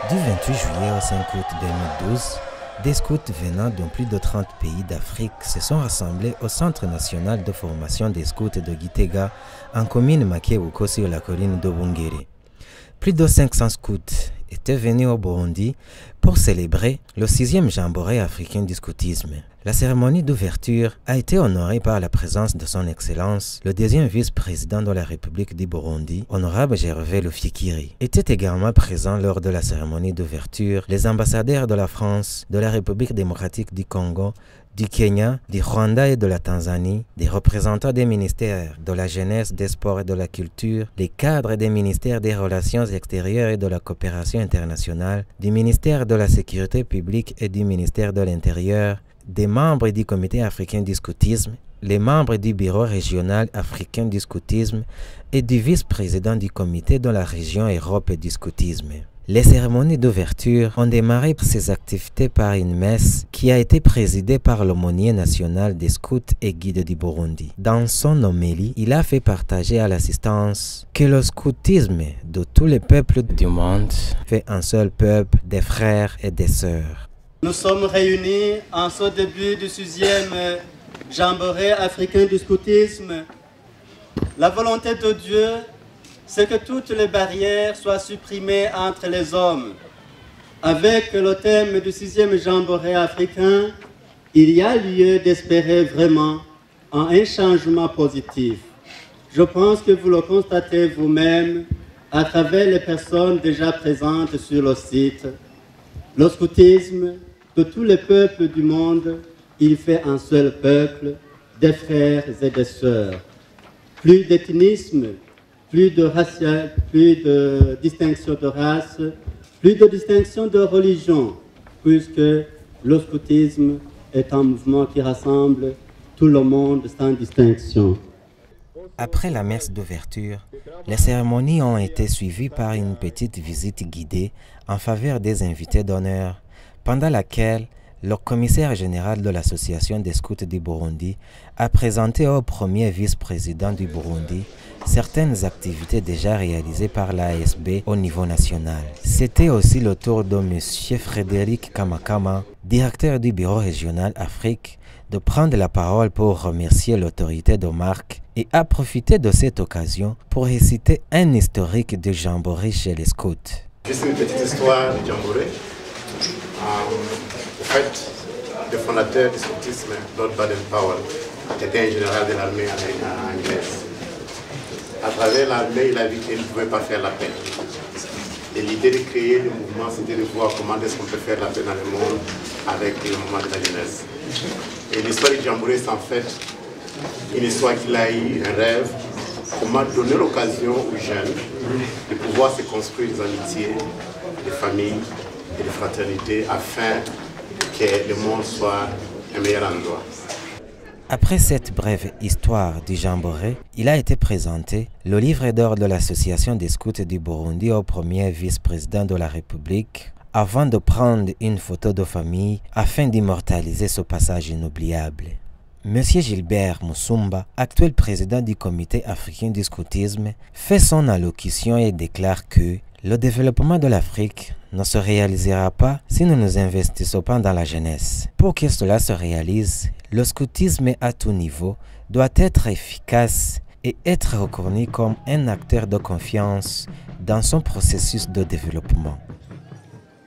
Du 28 juillet au 5 août 2012, des scouts venant de plus de 30 pays d'Afrique se sont rassemblés au Centre national de formation des scouts de Gitega en commune Makewuko sur la colline de Bungere. Plus de 500 scouts étaient venus au Burundi pour célébrer le 6e Jamboree africain du scoutisme. La cérémonie d'ouverture a été honorée par la présence de son Excellence, le deuxième vice-président de la République du Burundi, honorable Gervais Lufikiri. Étaient également présents lors de la cérémonie d'ouverture les ambassadeurs de la France, de la République démocratique du Congo, du Kenya, du Rwanda et de la Tanzanie, des représentants des ministères de la jeunesse, des sports et de la culture, les cadres des ministères des relations extérieures et de la coopération internationale, du ministère de la sécurité publique et du ministère de l'Intérieur, des membres du comité africain du scoutisme, les membres du bureau régional africain du scoutisme et du vice-président du comité de la région Europe du scoutisme. Les cérémonies d'ouverture ont démarré ces activités par une messe qui a été présidée par l'aumônier national des scouts et guides du Burundi. Dans son homélie, il a fait partager à l'assistance que le scoutisme de tous les peuples du monde fait un seul peuple, des frères et des sœurs. Nous sommes réunis en ce début du 6e Jamboree africain du scoutisme. La volonté de Dieu, c'est que toutes les barrières soient supprimées entre les hommes. Avec le thème du 6e Jamboree africain, il y a lieu d'espérer vraiment en un changement positif. Je pense que vous le constatez vous-même à travers les personnes déjà présentes sur le site. Le scoutisme, de tous les peuples du monde, il fait un seul peuple, des frères et des sœurs. Plus d'ethnisme, plus de racial, plus de distinction de race, plus de distinction de religion, puisque le scoutisme est un mouvement qui rassemble tout le monde sans distinction. Après la messe d'ouverture, les cérémonies ont été suivies par une petite visite guidée en faveur des invités d'honneur, pendant laquelle le commissaire général de l'Association des scouts du Burundi a présenté au premier vice-président du Burundi certaines activités déjà réalisées par l'ASB au niveau national. C'était aussi le tour de M. Frédéric Kamakama, directeur du bureau régional Afrique, de prendre la parole pour remercier l'autorité de marque et a profité de cette occasion pour réciter un historique du Jamboree chez les scouts. Juste une petite histoire du Jamboree. En fait, le fondateur du scoutisme, Lord Baden-Powell, était un général de l'armée anglaise. À travers l'armée, il a vu qu'il ne pouvait pas faire la paix. Et l'idée de créer le mouvement, c'était de voir comment est-ce qu'on peut faire la paix dans le monde avec le mouvement de la jeunesse. Et l'histoire du Jamboree, c'est en fait une histoire qu'il a eu, un rêve, comment donner l'occasion aux jeunes de pouvoir se construire des amitiés, des familles et des fraternités afin que le monde soit un meilleur endroit. Après cette brève histoire du Jamboree, il a été présenté le livre d'or de l'Association des scouts du Burundi au premier vice-président de la République, avant de prendre une photo de famille afin d'immortaliser ce passage inoubliable. Monsieur Gilbert Musumba, actuel président du comité africain du scoutisme, fait son allocution et déclare que le développement de l'Afrique ne se réalisera pas si nous nous investissons pas dans la jeunesse. Pour que cela se réalise, le scoutisme à tout niveau doit être efficace et être reconnu comme un acteur de confiance dans son processus de développement.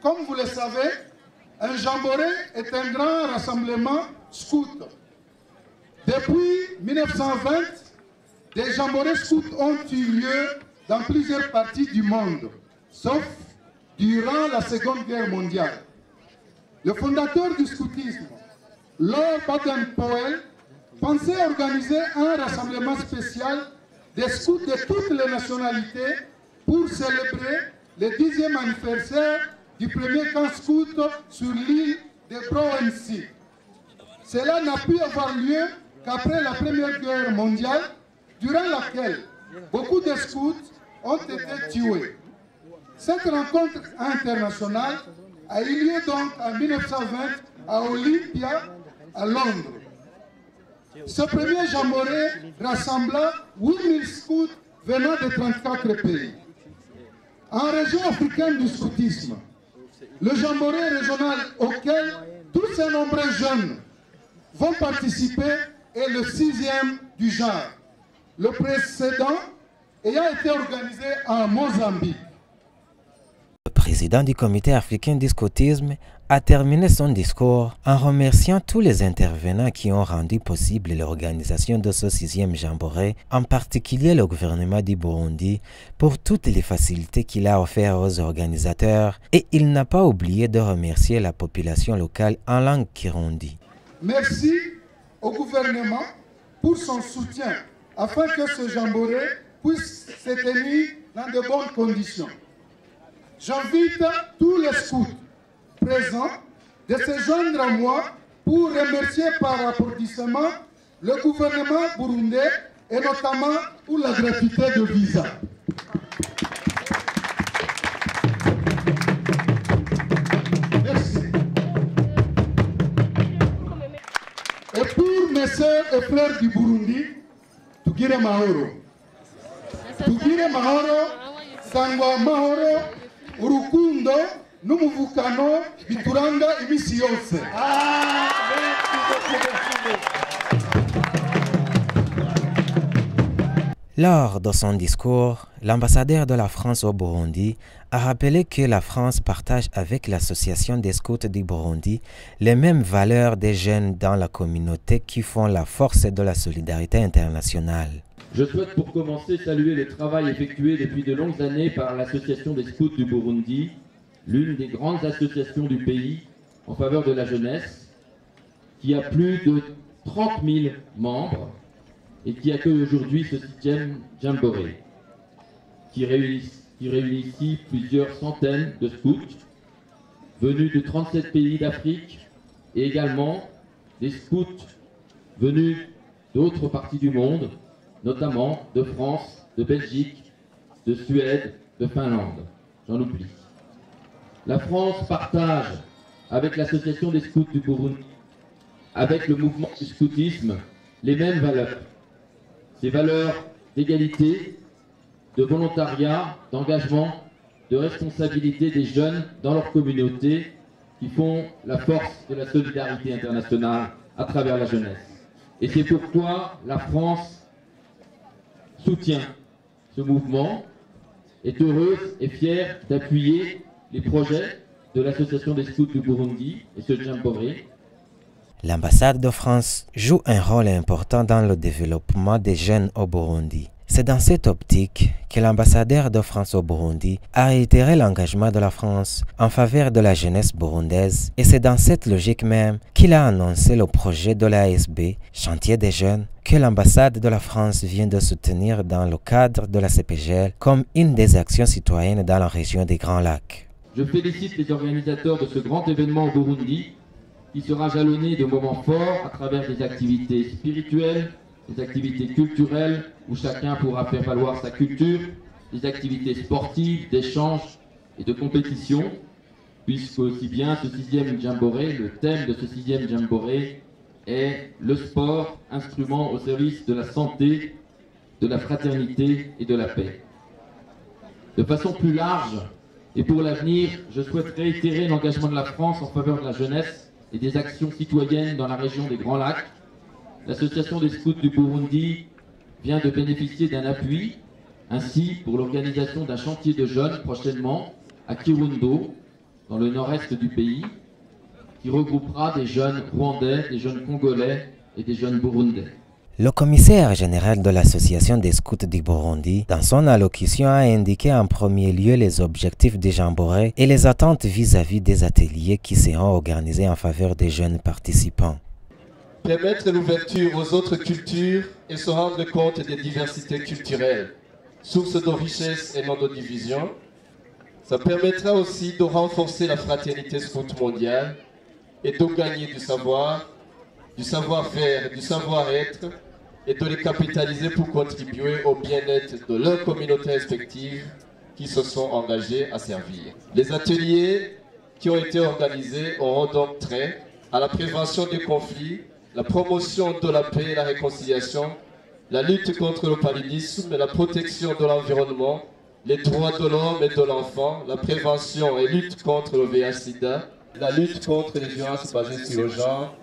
Comme vous le savez, un Jamboree est un grand rassemblement scout. Depuis 1920, des Jamborees scouts ont eu lieu dans plusieurs parties du monde, sauf durant la Seconde Guerre mondiale. Le fondateur du scoutisme, Lord Baden-Powell, pensait organiser un rassemblement spécial des scouts de toutes les nationalités pour célébrer le 10e anniversaire du premier camp scout sur l'île de Broensi. Cela n'a pu avoir lieu qu'après la Première Guerre mondiale, durant laquelle beaucoup de scouts ont été tués. Cette rencontre internationale a eu lieu donc en 1920 à Olympia, à Londres. Ce premier Jamboree rassembla 8000 scouts venant de 34 pays. En région africaine du scoutisme, Le jamboree régional auquel tous ces nombreux jeunes vont participer est le 6e du genre. Le précédent ayant été organisé en Mozambique. Le président du comité africain du scoutisme a terminé son discours en remerciant tous les intervenants qui ont rendu possible l'organisation de ce 6e jamboree, en particulier le gouvernement du Burundi, pour toutes les facilités qu'il a offertes aux organisateurs, et il n'a pas oublié de remercier la population locale en langue kirundi. Merci au gouvernement pour son soutien afin que ce jamboree puisse se tenir dans de bonnes conditions. J'invite tous les scouts présents de se joindre à moi pour remercier par applaudissement le gouvernement burundais et notamment pour la gratuité de visa. Merci. Et pour mes sœurs et frères du Burundi, Tugire Mahoro. Tugire Mahoro, Sangwa Mahoro, Urukundo, Numuvukano, Bituranga, imisi yose. Lors de son discours, l'ambassadeur de la France au Burundi a rappelé que la France partage avec l'association des scouts du Burundi les mêmes valeurs des jeunes dans la communauté qui font la force de la solidarité internationale. Je souhaite pour commencer saluer le travail effectué depuis de longues années par l'association des scouts du Burundi, l'une des grandes associations du pays en faveur de la jeunesse, qui a plus de 30 000 membres et qui accueille aujourd'hui ce 6e jamboree, qui réunit ici plusieurs centaines de scouts venus de 37 pays d'Afrique et également des scouts venus d'autres parties du monde, notamment de France, de Belgique, de Suède, de Finlande. J'en oublie. La France partage avec l'association des scouts du Burundi, avec le mouvement du scoutisme, les mêmes valeurs. Ces valeurs d'égalité, de volontariat, d'engagement, de responsabilité des jeunes dans leur communauté qui font la force de la solidarité internationale à travers la jeunesse. Et c'est pourquoi la France soutient ce mouvement, est heureuse et fière d'appuyer les projets de l'association des scouts du Burundi et ce jamboree. L'ambassade de France joue un rôle important dans le développement des jeunes au Burundi. C'est dans cette optique que l'ambassadeur de France au Burundi a réitéré l'engagement de la France en faveur de la jeunesse burundaise, et c'est dans cette logique même qu'il a annoncé le projet de l'ASB, Chantier des jeunes, que l'ambassade de la France vient de soutenir dans le cadre de la CPGL comme une des actions citoyennes dans la région des Grands Lacs. Je félicite les organisateurs de ce grand événement au Burundi qui sera jalonné de moments forts à travers des activités spirituelles, des activités culturelles où chacun pourra faire valoir sa culture, des activités sportives, d'échange et de compétition, puisque aussi bien ce 6e jamboree, le thème de ce 6e jamboree est le sport, instrument au service de la santé, de la fraternité et de la paix. De façon plus large et pour l'avenir, je souhaite réitérer l'engagement de la France en faveur de la jeunesse et des actions citoyennes dans la région des Grands Lacs. L'association des scouts du Burundi vient de bénéficier d'un appui, ainsi pour l'organisation d'un chantier de jeunes prochainement à Kirundo, dans le nord-est du pays, qui regroupera des jeunes rwandais, des jeunes congolais et des jeunes burundais. Le commissaire général de l'association des scouts du Burundi, dans son allocution, a indiqué en premier lieu les objectifs des jamboree et les attentes vis-à-vis des ateliers qui seront organisés en faveur des jeunes participants. Permettre l'ouverture aux autres cultures et se rendre compte des diversités culturelles, source de richesse et non de division. Ça permettra aussi de renforcer la fraternité scout mondiale et de gagner du savoir, du savoir-faire, du savoir-être et de les capitaliser pour contribuer au bien-être de leurs communautés respectives qui se sont engagées à servir. Les ateliers qui ont été organisés auront donc trait à la prévention des conflits, la promotion de la paix et la réconciliation, la lutte contre le paludisme, la protection de l'environnement les droits de l'homme et de l'enfant, la prévention et lutte contre le VIH-Sida, la lutte contre les violences basées sur le genre,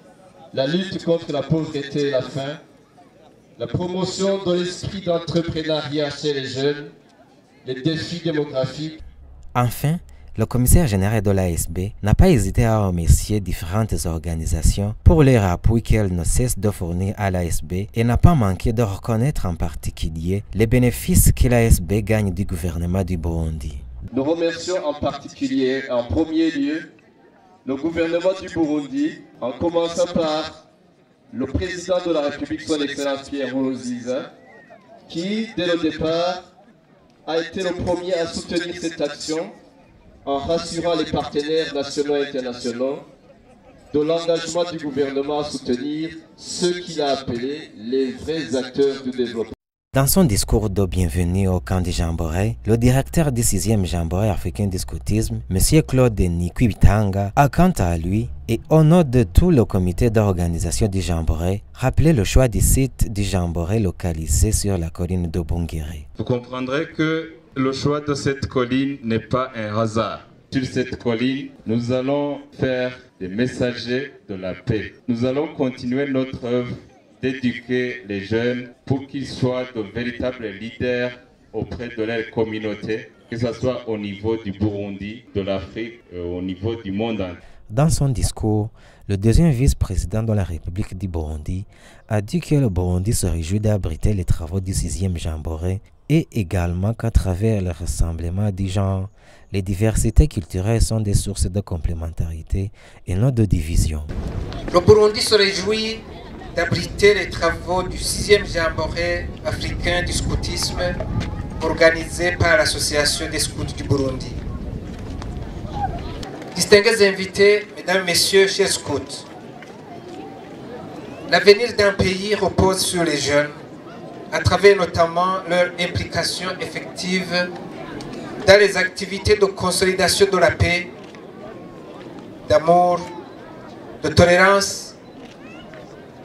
la lutte contre la pauvreté et la faim, la promotion de l'esprit d'entrepreneuriat chez les jeunes, les défis démographiques. Enfin, le commissaire général de l'ASB n'a pas hésité à remercier différentes organisations pour leur appui qu'elles ne cessent de fournir à l'ASB et n'a pas manqué de reconnaître en particulier les bénéfices que l'ASB gagne du gouvernement du Burundi. Nous remercions en particulier, en premier lieu, le gouvernement du Burundi, en commençant par le président de la République, son Excellence Pierre Nkurunziza, qui, dès le départ, a été le premier à soutenir cette action en rassurant les partenaires nationaux et internationaux de l'engagement du gouvernement à soutenir ceux qu'il a appelés les vrais acteurs du développement. Dans son discours de bienvenue au camp du Jamboree, le directeur du 6e Jamboree africain du scoutisme, M. Claude Nikwibitanga, a quant à lui, et au nom de tout le comité d'organisation du Jamboree, rappelé le choix du site du Jamboree localisé sur la colline de Bungiri. Vous comprendrez que le choix de cette colline n'est pas un hasard. Sur cette colline, nous allons faire des messagers de la paix. Nous allons continuer notre œuvre d'éduquer les jeunes pour qu'ils soient de véritables leaders auprès de leur communauté, que ce soit au niveau du Burundi, de l'Afrique, au niveau du monde entier. Dans son discours, le deuxième vice-président de la République du Burundi a dit que le Burundi se réjouit d'abriter les travaux du 6e Jamboree et également qu'à travers le rassemblement du genre, les diversités culturelles sont des sources de complémentarité et non de division. Le Burundi se réjouit d'abriter les travaux du 6e Jamboree africain du scoutisme organisé par l'Association des scouts du Burundi. Distingués invités, mesdames, messieurs, chers scouts, l'avenir d'un pays repose sur les jeunes, à travers notamment leur implication effective dans les activités de consolidation de la paix, d'amour, de tolérance,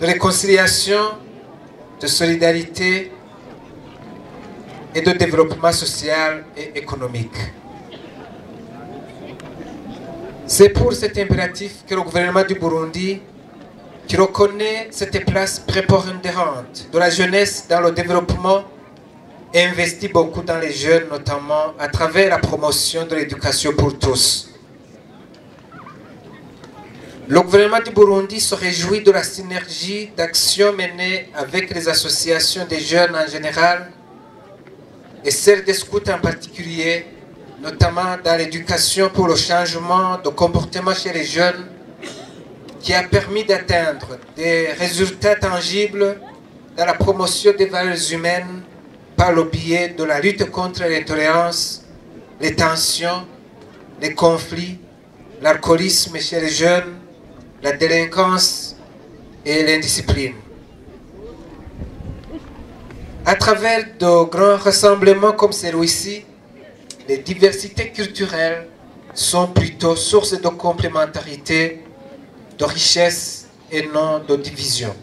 de réconciliation, de solidarité et de développement social et économique. C'est pour cet impératif que le gouvernement du Burundi, qui reconnaît cette place prépondérante de la jeunesse dans le développement, investit beaucoup dans les jeunes, notamment à travers la promotion de l'éducation pour tous. Le gouvernement du Burundi se réjouit de la synergie d'actions menées avec les associations des jeunes en général et celles des scouts en particulier, notamment dans l'éducation pour le changement de comportement chez les jeunes, qui a permis d'atteindre des résultats tangibles dans la promotion des valeurs humaines par le biais de la lutte contre l'intolérance, les tensions, les conflits, l'alcoolisme chez les jeunes, la délinquance et l'indiscipline. À travers de grands rassemblements comme celui-ci, les diversités culturelles sont plutôt source de complémentarité, de richesse et non de division.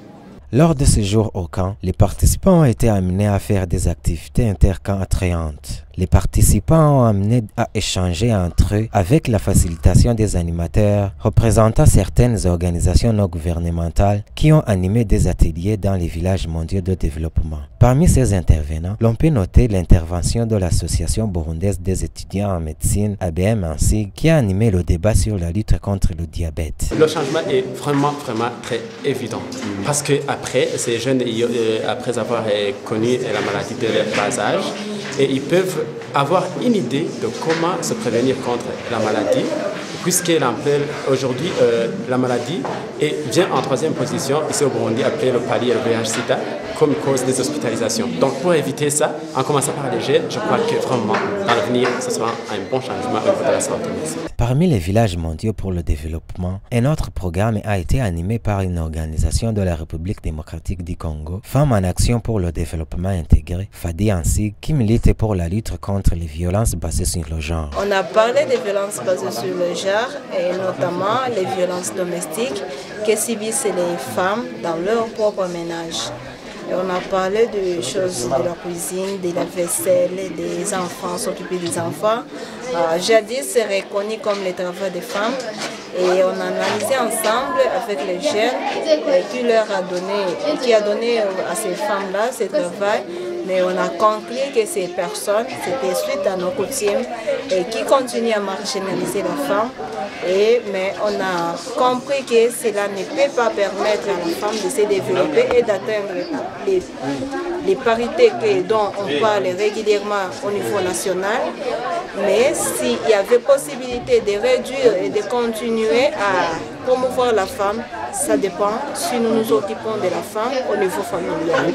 Lors de ce jour au camp, les participants ont été amenés à faire des activités intercamps attrayantes. Les participants ont amené à échanger entre eux avec la facilitation des animateurs représentant certaines organisations non gouvernementales qui ont animé des ateliers dans les villages mondiaux de développement. Parmi ces intervenants, l'on peut noter l'intervention de l'Association burundaise des étudiants en médecine, ABM ainsi, qui a animé le débat sur la lutte contre le diabète. Le changement est vraiment très évident parce que après, ces jeunes, après avoir connu la maladie de leur bas âge, et ils peuvent avoir une idée de comment se prévenir contre la maladie, puisqu'elle appelle aujourd'hui la maladie et vient en troisième position ici au Burundi après le palier le VIH-Sida comme cause des hospitalisations. Donc pour éviter ça, en commençant par les jeunes, je crois que vraiment dans l'avenir, ce sera un bon changement au niveau de la santé. Parmi les villages mondiaux pour le développement, un autre programme a été animé par une organisation de la République démocratique du Congo, Femmes en action pour le développement intégré, FADI ainsi, qui milite pour la lutte contre les violences basées sur le genre. On a parlé des violences basées sur le genre et notamment les violences domestiques que subissent les femmes dans leur propre ménage. Et on a parlé de choses de la cuisine, de la vaisselle, des enfants, s'occuper des enfants. Jadis, c'est reconnu comme le travail des femmes. Et on a analysé ensemble avec les jeunes qui a donné à ces femmes-là ce travail. Mais on a conclu que ces personnes, c'était suite à nos coutumes et qui continuent à marginaliser la femme. Mais on a compris que cela ne peut pas permettre à la femme de se développer et d'atteindre les parités dont on parle régulièrement au niveau national. Mais s'il y avait possibilité de réduire et de continuer à promouvoir la femme, ça dépend si nous nous occupons de la femme au niveau familial.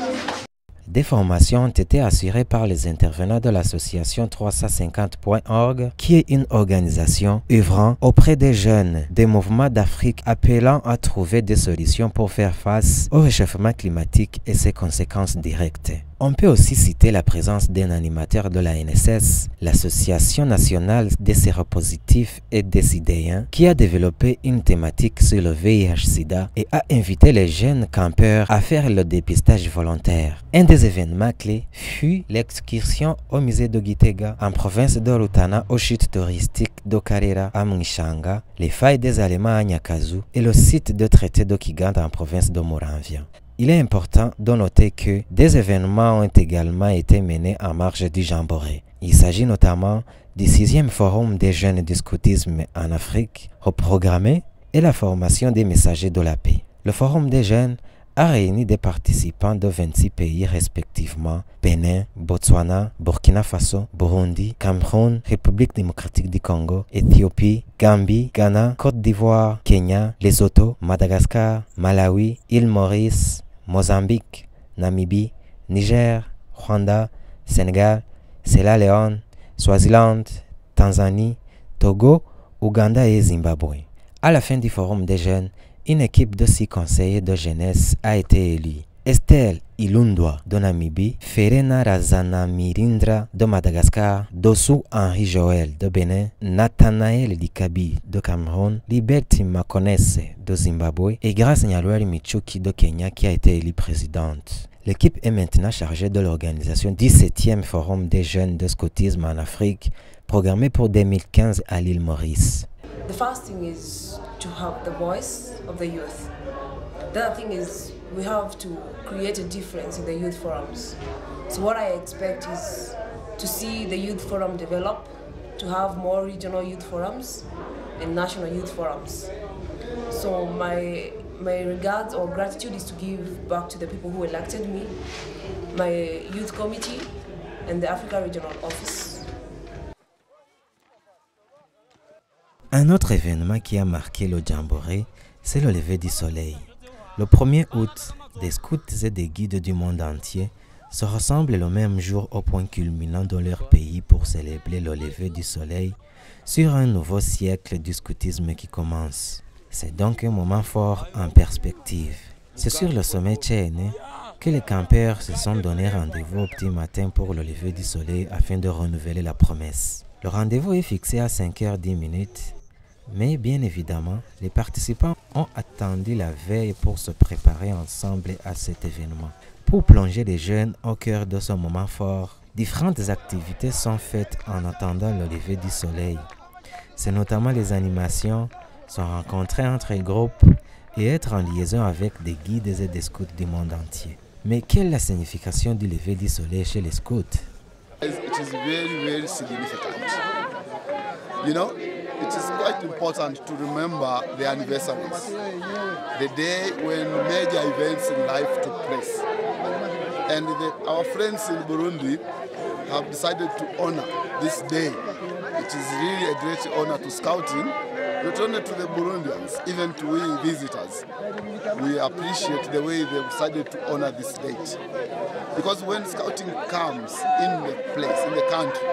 Des formations ont été assurées par les intervenants de l'association 350.org, qui est une organisation œuvrant auprès des jeunes des mouvements d'Afrique appelant à trouver des solutions pour faire face au réchauffement climatique et ses conséquences directes. On peut aussi citer la présence d'un animateur de la NSS, l'Association nationale des séropositifs et des idéens, qui a développé une thématique sur le VIH-Sida et a invité les jeunes campeurs à faire le dépistage volontaire. Un des événements clés fut l'excursion au musée de Gitega, en province de Rutana, aux chutes touristiques d'Okarera à Mwishanga, les failles des Allemands à Nyakazu et le site de traité d'Okiganda en province de Moramvia. Il est important de noter que des événements ont également été menés en marge du Jamboree. Il s'agit notamment du 6e forum des jeunes du scoutisme en Afrique, reprogrammé, et la formation des messagers de la paix. Le forum des jeunes a réuni des participants de 26 pays respectivement: Bénin, Botswana, Burkina Faso, Burundi, Cameroun, République démocratique du Congo, Éthiopie, Gambie, Ghana, Côte d'Ivoire, Kenya, Lesotho, Madagascar, Malawi, île Maurice, Mozambique, Namibie, Niger, Rwanda, Sénégal, Sierra Leone, Swaziland, Tanzanie, Togo, Ouganda et Zimbabwe. À la fin du forum des jeunes, une équipe de 6 conseillers de jeunesse a été élue. Estelle Ilundwa de Namibie, Ferena Razanamirindra de Madagascar, Dossou Henri Joël de Bénin, Nathanaël Dikabi de Cameroun, Liberty Makonese de Zimbabwe et Grace Nyalwari Michuki de Kenya qui a été élue présidente. L'équipe est maintenant chargée de l'organisation du 7e forum des jeunes de scoutisme en Afrique, programmé pour 2015 à l'île Maurice. The first thing is to have the voice of the youth. The other thing is we have to create a difference in the youth forums. So what I expect is to see the youth forum develop, to have more regional youth forums and national youth forums. So my regards or gratitude is to give back to the people who elected me, my youth committee and the Africa Regional Office. Un autre événement qui a marqué le Jamboree, c'est le lever du soleil. Le 1er août, des scouts et des guides du monde entier se rassemblent le même jour au point culminant de leur pays pour célébrer le lever du soleil sur un nouveau siècle du scoutisme qui commence. C'est donc un moment fort en perspective. C'est sur le sommet Tchéné que les campeurs se sont donné rendez-vous au petit matin pour le lever du soleil afin de renouveler la promesse. Le rendez-vous est fixé à 5h10, mais bien évidemment, les participants ont attendu la veille pour se préparer ensemble à cet événement. Pour plonger les jeunes au cœur de ce moment fort, différentes activités sont faites en attendant le lever du soleil. C'est notamment les animations, se rencontrer entre les groupes et être en liaison avec des guides et des scouts du monde entier. Mais quelle est la signification du lever du soleil chez les scouts? It is very, very significant. You know, it is quite important to remember the anniversaries, the day when major events in life took place. And our friends in Burundi have decided to honor this day. It is really a great honor to scouting, not only to the Burundians, even to we visitors. We appreciate the way they decided to honor this date. Because when scouting comes in the place, in the country,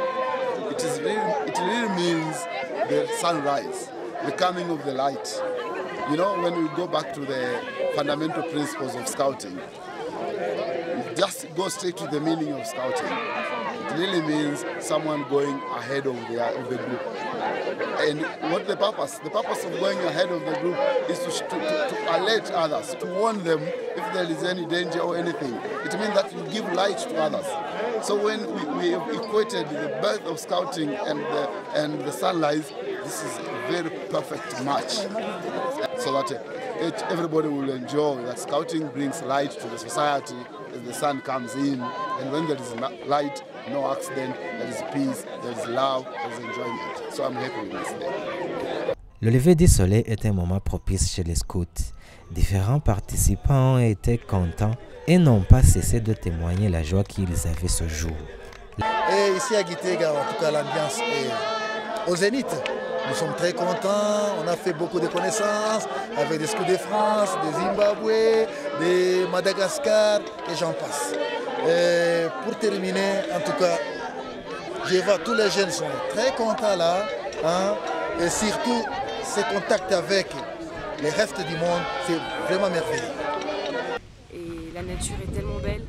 it really means the sunrise, the coming of the light. You know, when we go back to the fundamental principles of scouting, it just goes straight to the meaning of scouting. It really means someone going ahead of the group. And what the purpose? The purpose of going ahead of the group is to alert others, to warn them if there is any danger or anything. It means that you give light to others. So when we equated the birth of scouting and the sunrise, this is a very perfect match. So that everybody will enjoy that scouting brings light to the society as the sun comes in. And when there is light, no accident, there is peace, there is love, there is enjoyment. So I'm happy with this day. Le lever du soleil est un moment propice chez les scouts. Différents participants ont été contents et n'ont pas cessé de témoigner la joie qu'ils avaient ce jour. Et ici à Gitega, en tout cas, l'ambiance est au zénith. Nous sommes très contents, on a fait beaucoup de connaissances avec des scouts de France, des Zimbabwe, des Madagascar et j'en passe. Et pour terminer, en tout cas, je vois tous les jeunes sont très contents là, hein, et surtout ce contact avec le reste du monde, c'est vraiment merveilleux. Et la nature est tellement belle.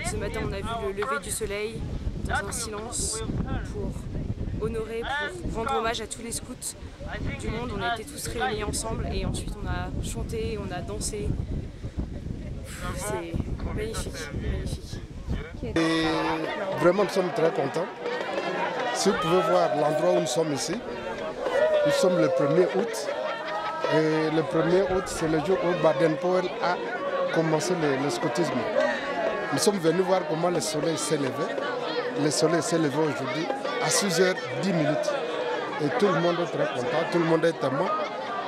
Ce matin, on a vu le lever du soleil dans un silence pour honorer, pour rendre hommage à tous les scouts du monde. On a été tous réunis ensemble et ensuite on a chanté, on a dansé. C'est magnifique, magnifique. Et vraiment, nous sommes très contents. Si vous pouvez voir l'endroit où nous sommes ici, nous sommes le 1er août. Et le 1er août, c'est le jour où Baden-Powell a commencé le scoutisme. Nous sommes venus voir comment le soleil s'est levé. Le soleil s'est levé aujourd'hui à 6h10. Et tout le monde est très content, tout le monde est témoin.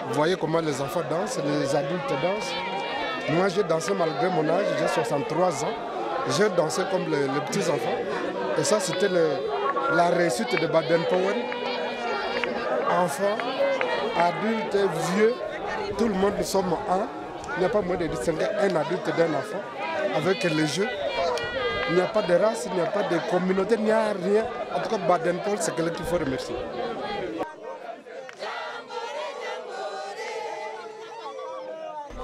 Vous voyez comment les enfants dansent, les adultes dansent. Moi, j'ai dansé malgré mon âge, j'ai 63 ans. J'ai dansé comme les petits enfants. Et ça, c'était la réussite de Baden-Powell. Enfants, adultes, vieux, tout le monde, nous sommes un. Il n'y a pas moyen de distinguer un adulte d'un enfant avec les jeux. Il n'y a pas de race, il n'y a pas de communauté, il n'y a rien. En tout cas, Baden-Powell, c'est quelqu'un qu'il faut remercier.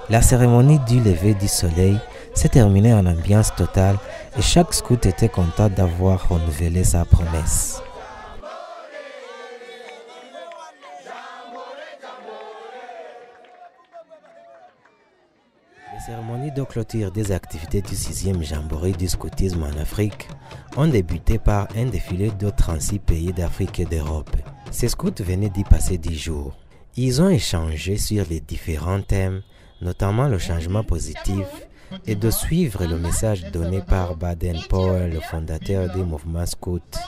La cérémonie du lever du soleil s'est terminée en ambiance totale et chaque scout était content d'avoir renouvelé sa promesse. Les cérémonies de clôture des activités du 6e Jamboree du scoutisme en Afrique ont débuté par un défilé de 36 pays d'Afrique et d'Europe. Ces scouts venaient d'y passer 10 jours. Ils ont échangé sur les différents thèmes, notamment le changement positif, et de suivre le message donné par Baden-Powell, le fondateur du mouvement scout.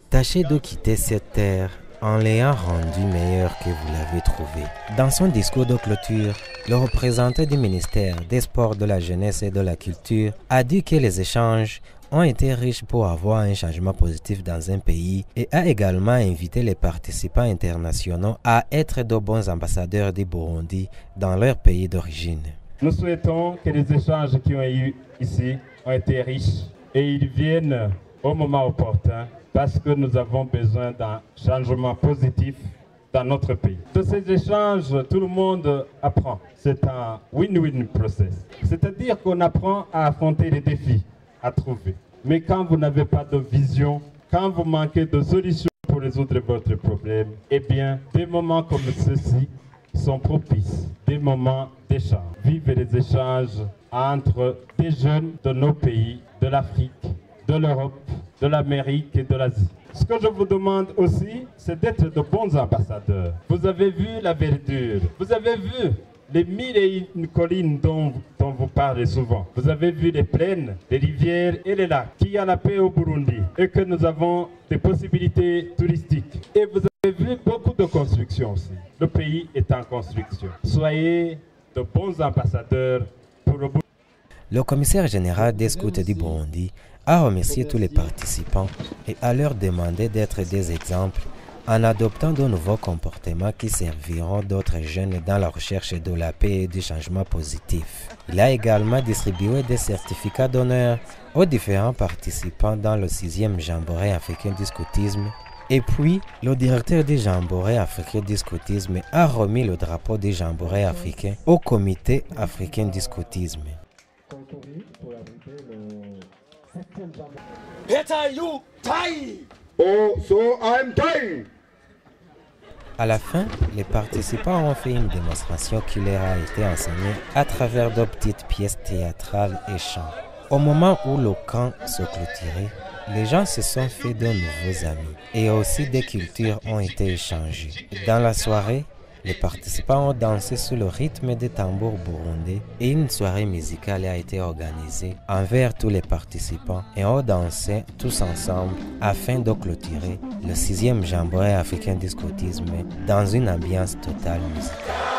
Tâchez de quitter cette terre en l'ayant rendu meilleur que vous l'avez trouvé. Dans son discours de clôture, le représentant du ministère des Sports, de la Jeunesse et de la Culture a dit que les échanges ont été riches pour avoir un changement positif dans un pays et a également invité les participants internationaux à être de bons ambassadeurs du Burundi dans leur pays d'origine. Nous souhaitons que les échanges qui ont eu ici ont été riches et ils viennent au moment opportun parce que nous avons besoin d'un changement positif dans notre pays. De ces échanges, tout le monde apprend. C'est un win-win process. C'est-à-dire qu'on apprend à affronter les défis à trouver. Mais quand vous n'avez pas de vision, quand vous manquez de solutions pour résoudre votre problème, eh bien, des moments comme ceux-ci sont propices, des moments d'échange. Vivre les échanges entre des jeunes de nos pays, de l'Afrique, de l'Europe, de l'Amérique et de l'Asie. Ce que je vous demande aussi, c'est d'être de bons ambassadeurs. Vous avez vu la verdure, vous avez vu les 1001 collines dont vous parlez souvent. Vous avez vu les plaines, les rivières et les lacs. Qu'il y a la paix au Burundi et que nous avons des possibilités touristiques. Et vous avez vu beaucoup de constructions aussi. Le pays est en construction. Soyez de bons ambassadeurs pour le Burundi. Le commissaire général des scouts du Burundi a remercié tous les participants et a leur demandé d'être des exemples en adoptant de nouveaux comportements qui serviront d'autres jeunes dans la recherche de la paix et du changement positif. Il a également distribué des certificats d'honneur aux différents participants dans le 6e Jamboree africain du scoutisme. Et puis, le directeur du Jamboree africain du scoutisme a remis le drapeau du Jamboree africain au comité africain du scoutisme. Better you die. Oh, so I'm dying. À la fin, les participants ont fait une démonstration qui leur a été enseignée à travers de petites pièces théâtrales et chants. Au moment où le camp se clôturait, les gens se sont fait de nouveaux amis et aussi des cultures ont été échangées. Dans la soirée, les participants ont dansé sous le rythme des tambours burundais et une soirée musicale a été organisée envers tous les participants et ont dansé tous ensemble afin de clôturer le 6e Jamboree africain du scoutisme dans une ambiance totale musicale.